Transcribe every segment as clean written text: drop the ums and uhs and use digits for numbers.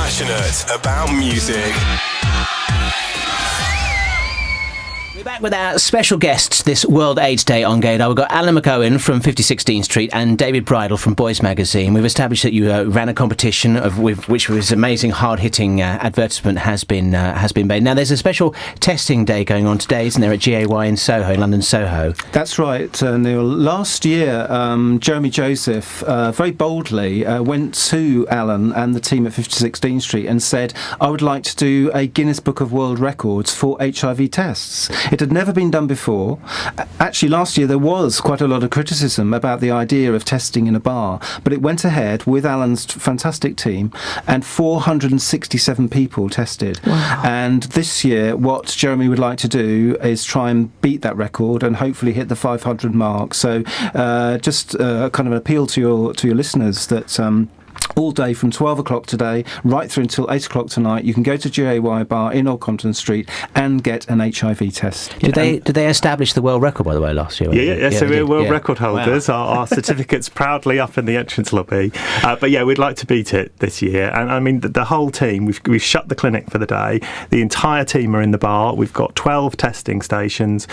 Passionate about music. We're back with our special guests this World AIDS Day on Gaydar. We've got Alan McOwan from 5016 Street and David Bridle from Boyz magazine. We've established that you ran a competition with which was amazing, hard-hitting advertisement has been made. Now there's a special testing day going on today, isn't there, at GAY in Soho, in London Soho? That's right, Neil. Last year, Jeremy Joseph very boldly went to Alan and the team at 5016 Street and said, I would like to do a Guinness Book of World Records for HIV tests. It had never been done before. Actually, last year there was quite a lot of criticism about the idea of testing in a bar, but it went ahead with Alan's fantastic team, and 467 people tested. Wow. And this year, what Jeremy would like to do is try and beat that record and hopefully hit the 500 mark. So just kind of an appeal to your listeners that all day from 12 o'clock today right through until 8 o'clock tonight you can go to GAY Bar in Old Compton Street and get an HIV test. Did they establish the world record, by the way, last year? Yeah, so we're world record holders. Wow. Our certificate's proudly up in the entrance lobby. But yeah, we'd like to beat it this year. And I mean, the whole team, we've shut the clinic for the day. The entire team are in the bar. We've got 12 testing stations.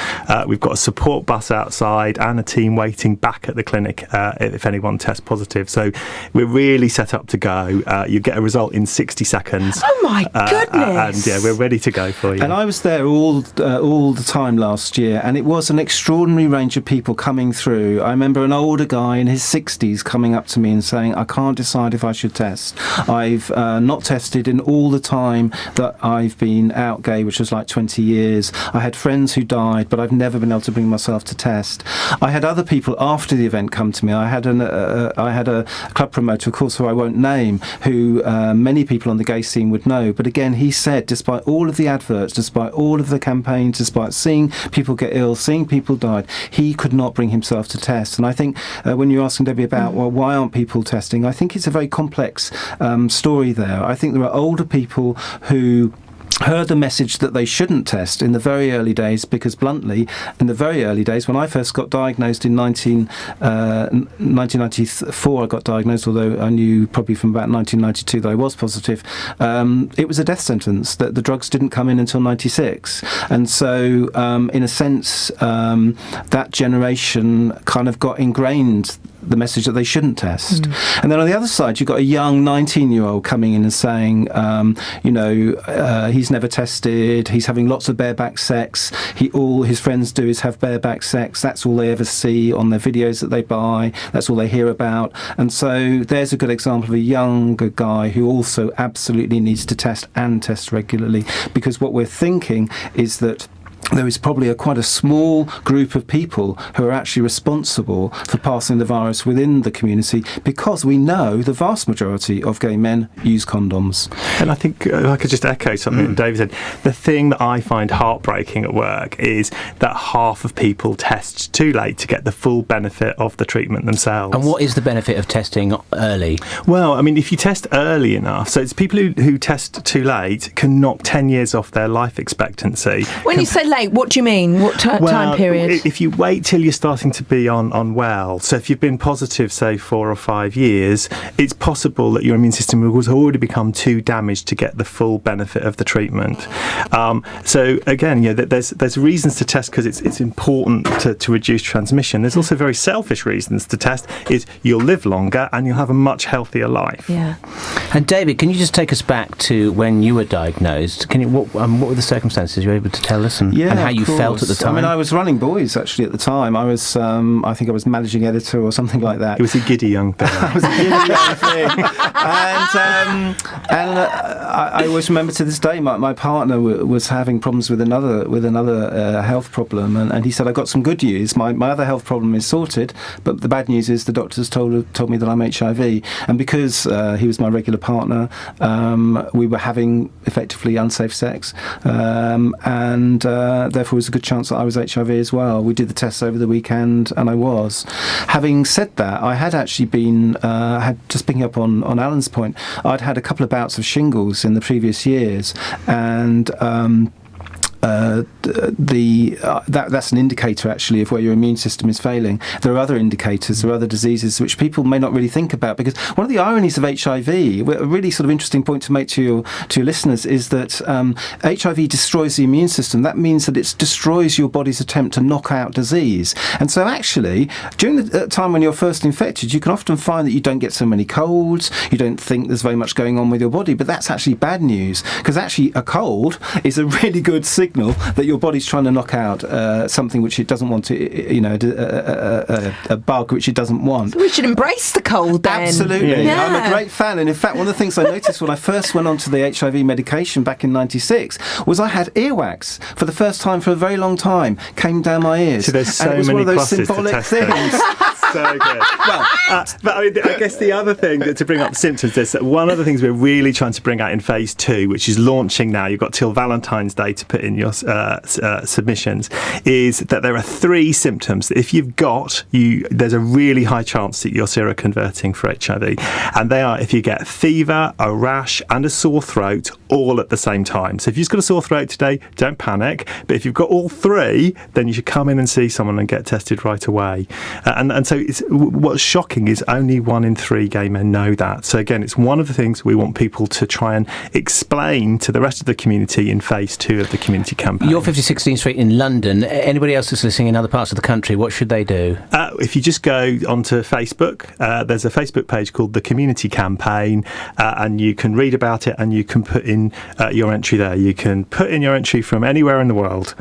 We've got a support bus outside and a team waiting back at the clinic if anyone tests positive. So we're really set up to go. You get a result in 60 seconds. Oh my goodness! And yeah, we're ready to go for you. And I was there all the time last year, and it was an extraordinary range of people coming through. I remember an older guy in his 60s coming up to me and saying, I can't decide if I should test. I've not tested in all the time that I've been out gay, which was like 20 years. I had friends who died, but I've never been able to bring myself to test. I had other people after the event come to me. I had a club promoter, of course, who I won't name, who many people on the gay scene would know. But again, he said, despite all of the adverts, despite all of the campaigns, despite seeing people get ill, seeing people die, he could not bring himself to test. And I think when you're asking Debbie about, well, why aren't people testing? I think it's a very complex story there. I think there are older people who heard the message that they shouldn't test in the very early days, because bluntly, in the very early days, when I first got diagnosed in 1994, I got diagnosed, although I knew probably from about 1992 that I was positive, it was a death sentence, that the drugs didn't come in until 96. And so, in a sense, that generation kind of got ingrained the message that they shouldn't test. And then on the other side, you've got a young 19-year-old coming in and saying, he's never tested, he's having lots of bareback sex, all his friends do is have bareback sex, that's all they ever see on their videos that they buy, that's all they hear about. And so there's a good example of a younger guy who also absolutely needs to test, and test regularly, because what we're thinking is that there is probably quite a small group of people who are actually responsible for passing the virus within the community, because we know the vast majority of gay men use condoms. And I think I could just echo something that David said. The thing that I find heartbreaking at work is that half of people test too late to get the full benefit of the treatment themselves. And what is the benefit of testing early? Well, I mean, if you test early enough, so it's people who test too late can knock 10 years off their life expectancy. When you say late, what do you mean? What time period? If you wait till you're starting to be unwell, so if you've been positive, say, 4 or 5 years, it's possible that your immune system has already become too damaged to get the full benefit of the treatment. So again, there's reasons to test because it's important to reduce transmission. There's also very selfish reasons to test. Is you'll live longer and you'll have a much healthier life. Yeah. And David, can you just take us back to when you were diagnosed? What were the circumstances you were able to tell us, and how you felt at the time? I mean, I was running Boyz actually at the time. I was, I think I was managing editor or something like that. It was a giddy young thing. I was a giddy young thing. And I always remember to this day, my partner was having problems with another health problem, and he said, "I've got some good news. My other health problem is sorted, but the bad news is the doctors told me that I'm HIV." And because he was my regular partner, we were having effectively unsafe sex, and therefore, was a good chance that I was HIV as well. We did the tests over the weekend, and I was. Having said that, I had actually been, just picking up on Alan's point, I'd had a couple of bouts of shingles in the previous years, and that's an indicator actually of where your immune system is failing. There are other indicators, there are other diseases which people may not really think about, because one of the ironies of HIV, a really sort of interesting point to make to your listeners, is that HIV destroys the immune system. That means that it destroys your body's attempt to knock out disease. And so actually, during the time when you're first infected, you can often find that you don't get so many colds, you don't think there's very much going on with your body, but that's actually bad news, because actually a cold is a really good signal that your body's trying to knock out something which it doesn't want to, a bug which it doesn't want. So we should embrace the cold then. Absolutely. Yeah. I'm a great fan, and in fact one of the things I noticed when I first went onto the HIV medication back in '96 was I had earwax for the first time for a very long time, came down my ears. So there's so and it was many one of those pluses to symbolic test things. So good. Well, but I mean, I guess the other thing to bring up the symptoms is that one of the things we're really trying to bring out in phase 2, which is launching now, you've got till Valentine's Day to put in your submissions, is that there are 3 symptoms that if you've got, there's a really high chance that you're seroconverting for HIV. And they are if you get fever, a rash and a sore throat all at the same time. So if you've just got a sore throat today, don't panic. But if you've got all 3, then you should come in and see someone and get tested right away. And so what's shocking is only 1 in 3 gay men know that. So again, it's one of the things we want people to try and explain to the rest of the community in phase 2 of the community campaign. You're 5016 Street in London. Anybody else that's listening in other parts of the country, what should they do? If you just go onto Facebook, there's a Facebook page called The Community Campaign, and you can read about it and you can put in your entry there. You can put in your entry from anywhere in the world.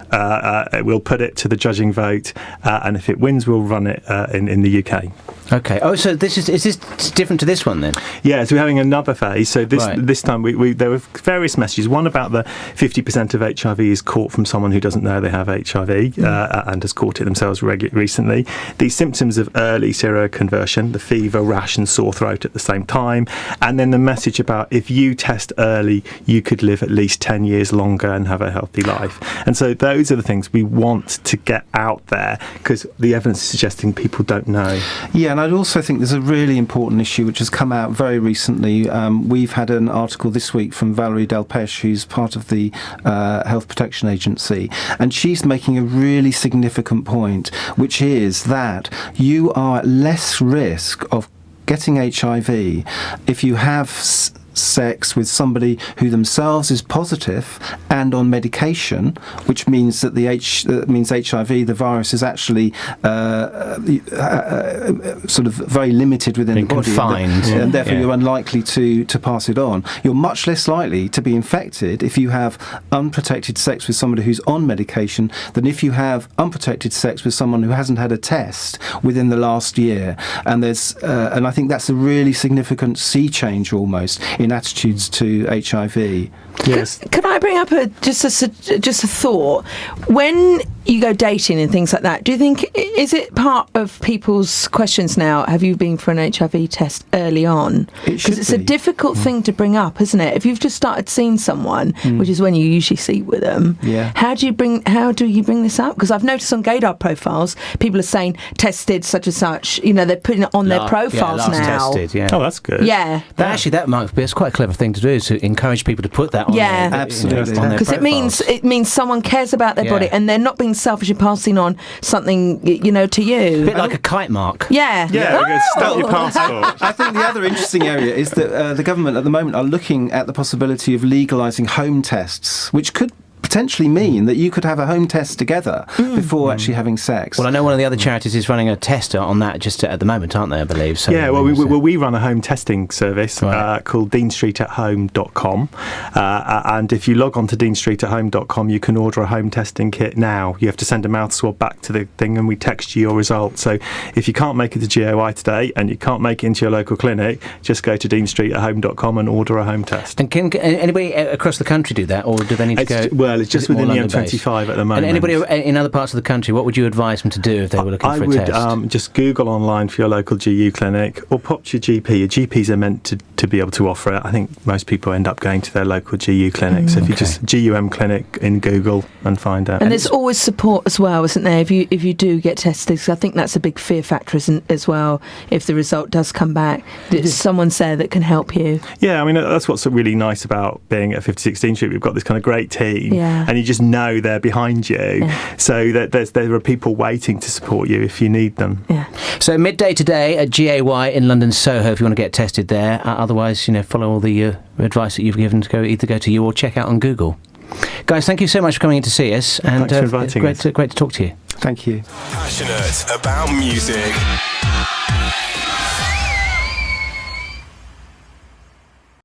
We'll put it to the judging vote, and if it wins, we'll run it in the UK. Okay. Oh, so is this different to this one then? Yeah, so we're having another phase. So this time there were various messages. One about the 50% of HIV is caught from someone who doesn't know they have HIV and has caught it themselves recently. The symptoms of early seroconversion, the fever, rash and sore throat at the same time. And then the message about if you test early, you could live at least 10 years longer and have a healthy life. And so those are the things we want to get out there, because the evidence is suggesting people don't know. Yeah, and I'd also think there's a really important issue which has come out very recently. We've had an article this week from Valerie Delpeche, who's part of the Health Protection Agency, and she's making a really significant point, which is that you are at less risk of getting HIV if you have sex with somebody who themselves is positive and on medication, which means that means HIV, the virus, is actually sort of very limited within the body, confined, and therefore you're unlikely to pass it on. You're much less likely to be infected if you have unprotected sex with somebody who's on medication than if you have unprotected sex with someone who hasn't had a test within the last year. And and I think that's a really significant sea change almost in attitudes to HIV. Yes. Can I bring up just a thought? When you go dating and things like that, do you think, is it part of people's questions now, have you been for an HIV test early on? Because it's a difficult thing to bring up, isn't it? If you've just started seeing someone, which is when you usually sleep with them, how do you bring this up? Because I've noticed on Gaydar profiles, people are saying tested such and such, they're putting it on their profiles now. Tested, Oh, that's good. Yeah. That might be quite a clever thing to do, is to encourage people to put that on Yeah. their, Absolutely. Because it means someone cares about their body, and they're not being selfish and passing on something, to you. A bit like a kite mark. Yeah. Yeah, we're going to stamp your passport. I think the other interesting area is that the government at the moment are looking at the possibility of legalising home tests, which could potentially mean that you could have a home test together before actually having sex. Well, I know one of the other charities is running a test on that just at the moment, aren't they, I believe? So yeah, well, we run a home testing service called deanstreetathome.com, and if you log on to deanstreetathome.com, you can order a home testing kit now. You have to send a mouth swab back to the thing and we text you your results. So if you can't make it to GOI today and you can't make it into your local clinic, just go to deanstreetathome.com and order a home test. And can anybody across the country do that, or do they need to go... Well, it's just within the M25 at the moment. And anybody in other parts of the country, what would you advise them to do if they were looking for a test? I would just Google online for your local GU clinic, or pop to your GP. Your GPs are meant to be able to offer it. I think most people end up going to their local GU clinic. So if you just GUM clinic in Google and find out. And there's always support as well, isn't there? If you do get tested, because I think that's a big fear factor as well. If the result does come back, there's someone there that can help you. Yeah, I mean, that's what's really nice about being at 5016 Street. We've got this kind of great team and you just know they're behind you, so that there are people waiting to support you if you need them. So midday today at GAY in London Soho if you want to get tested there. Otherwise, follow all the advice that you've given to either go to you or check out on Google. Guys, thank you so much for coming in to see us, and thanks for inviting us. Great to talk to you. Thank you. Passionate about music.